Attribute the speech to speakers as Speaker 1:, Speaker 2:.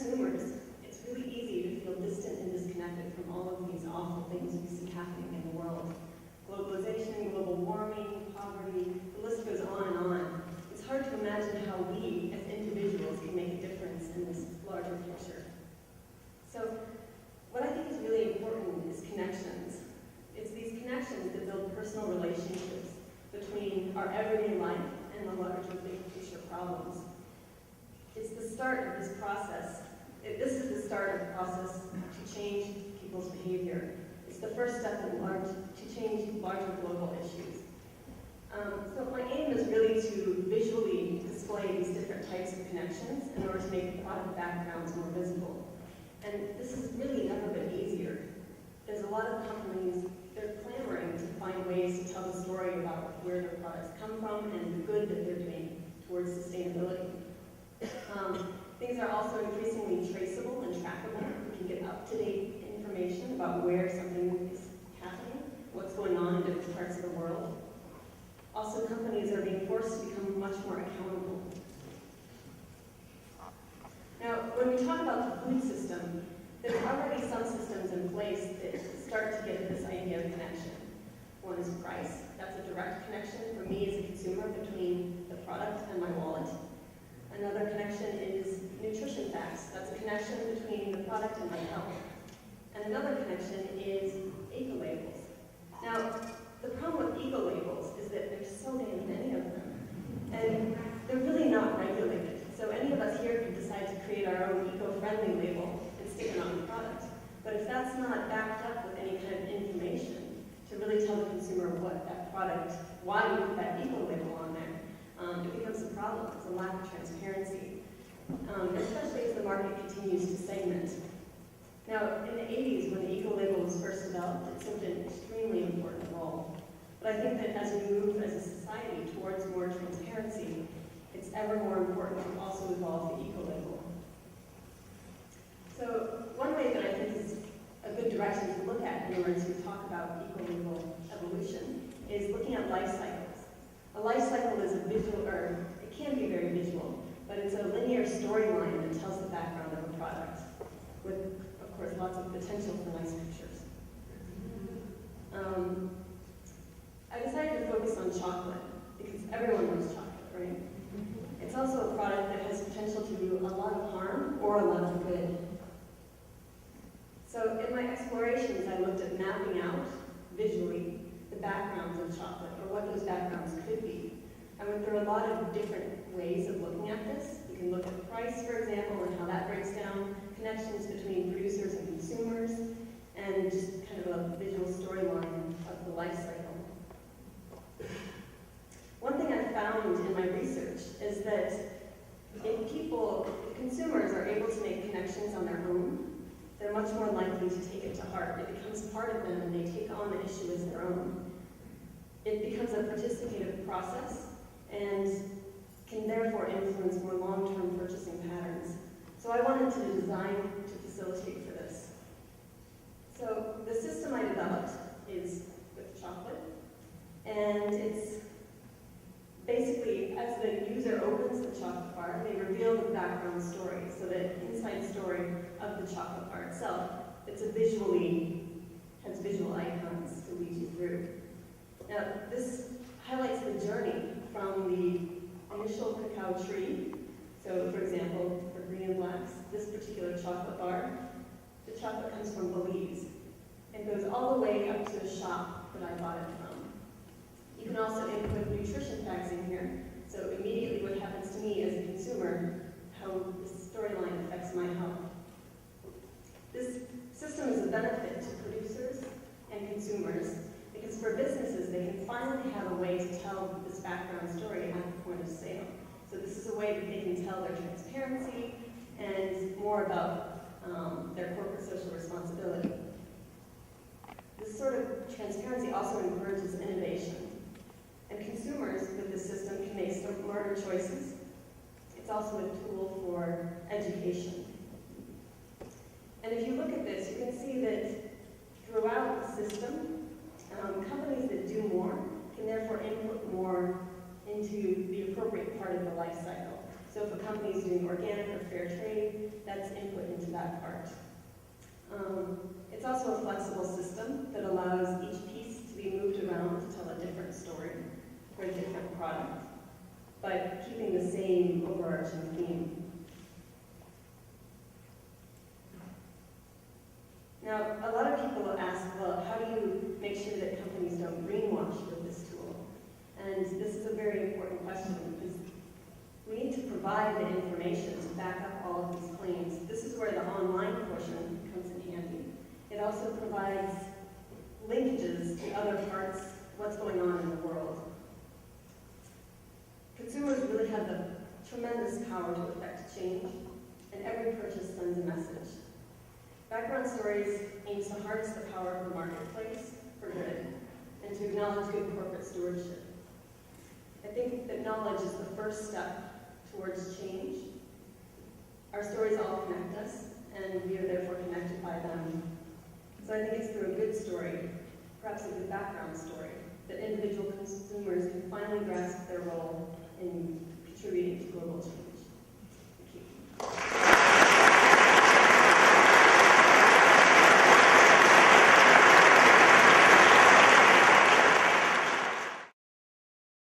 Speaker 1: consumers, it's really easy to feel distant and disconnected from all of these awful things we see happening in the world. Globalization, global warming, poverty, the list goes on and on. It's hard to imagine how we, as individuals, can make a difference in this larger picture. So, what I think is really important is connections. It's these connections that build personal relationships between our everyday life and the larger big picture problems. It's the start of this process. This is the start of the process to change people's behavior. It's the first step to change larger global issues. So my aim is really to visually display these different types of connections in order to make product backgrounds more visible. And this has really never been easier. There's a lot of companies, they're clamoring to find ways to tell the story about where their products come from and the good that they're doing towards sustainability. Things are also increasingly traceable and trackable. We can get up-to-date information about where something is happening, what's going on in different parts of the world. Also, companies are being forced to become much more accountable. Now, when we talk about the food system, there's already some systems in place that start to get at this idea of connection. One is price. That's a direct connection for me as a consumer between the product and my wallet. Another connection is nutrition facts. That's a connection between the product and my health. And another connection is eco-labels. Now, the problem with eco-labels is that there's so many of them, and they're really not regulated. So any of us here could decide to create our own eco-friendly label and stick it on the product. But if that's not backed up with any kind of information to really tell the consumer what that product, why we put that eco-label on there, it becomes a problem. It's a lack of transparency, especially as the market continues to segment. Now, in the 80s, when the eco-label was first developed, it served an extremely important role. But I think that as we move as a society towards more transparency, it's ever more important to also evolve the eco-label. So one way that I think is a good direction to look at in order to talk about eco-label evolution is looking at life cycles. A life cycle is a visual, or it can be very visual, but it's a linear storyline that tells the background of a product with, of course, lots of potential for nice pictures. I decided to focus on chocolate because everyone loves chocolate, right? It's also a product that has potential to do a lot of harm or a lot of good. So in my explorations, I looked at mapping out visually the backgrounds of chocolate, or what those backgrounds could be. I went through a lot of different ways of looking at this. You can look at price, for example, and how that breaks down connections between producers and consumers, and just kind of a visual storyline of the life cycle. One thing I found in my research is that if consumers are able to make connections on their own, they're much more likely to take it to heart. It becomes part of them and they take on the issue as their own. It becomes a participative process and can therefore influence more long-term purchasing patterns. So I wanted to design to facilitate for this. So the system I developed is with chocolate, and it's basically, as the user opens the chocolate bar, they reveal the background story, so the inside story of the chocolate bar itself. It's has visual icons to lead you through. Now, this highlights the journey from the initial cacao tree. So, for example, for green and blacks, this particular chocolate bar, the chocolate comes from Belize and goes all the way up to the shop that I bought it from. You can also input nutrition facts in here, so immediately what happens to me as a consumer, how this storyline affects my health. This system is a benefit to producers and consumers, because for businesses, they can finally have a way to tell this background story at the point of sale. So this is a way that they can tell their transparency and more about their corporate social responsibility. This sort of transparency also encourages innovation. And consumers with this system can make smarter choices. It's also a tool for education. And if you look at this, you can see that throughout the system, companies that do more can therefore input more into the appropriate part of the life cycle. So if a company is doing organic or fair trade, that that's input into that part. It's also a flexible system that allows each piece to be moved around to tell a different story for a different product, but keeping the same overarching theme. Now, a lot of people ask, well, how do you make sure that companies don't greenwash with this tool? And this is a very important question because we need to provide the information to back up all of these claims. This is where the online portion comes in handy. It also provides linkages to other parts, what's going on in the world. Consumers really have the tremendous power to affect change, and every purchase sends a message. Background Stories aims to harness the power of the marketplace for good, and to acknowledge good corporate stewardship. I think that knowledge is the first step towards change. Our stories all connect us, and we are therefore connected by them. So I think it's through a good story, perhaps a good background story, that individual consumers can finally grasp their role in contributing to global change.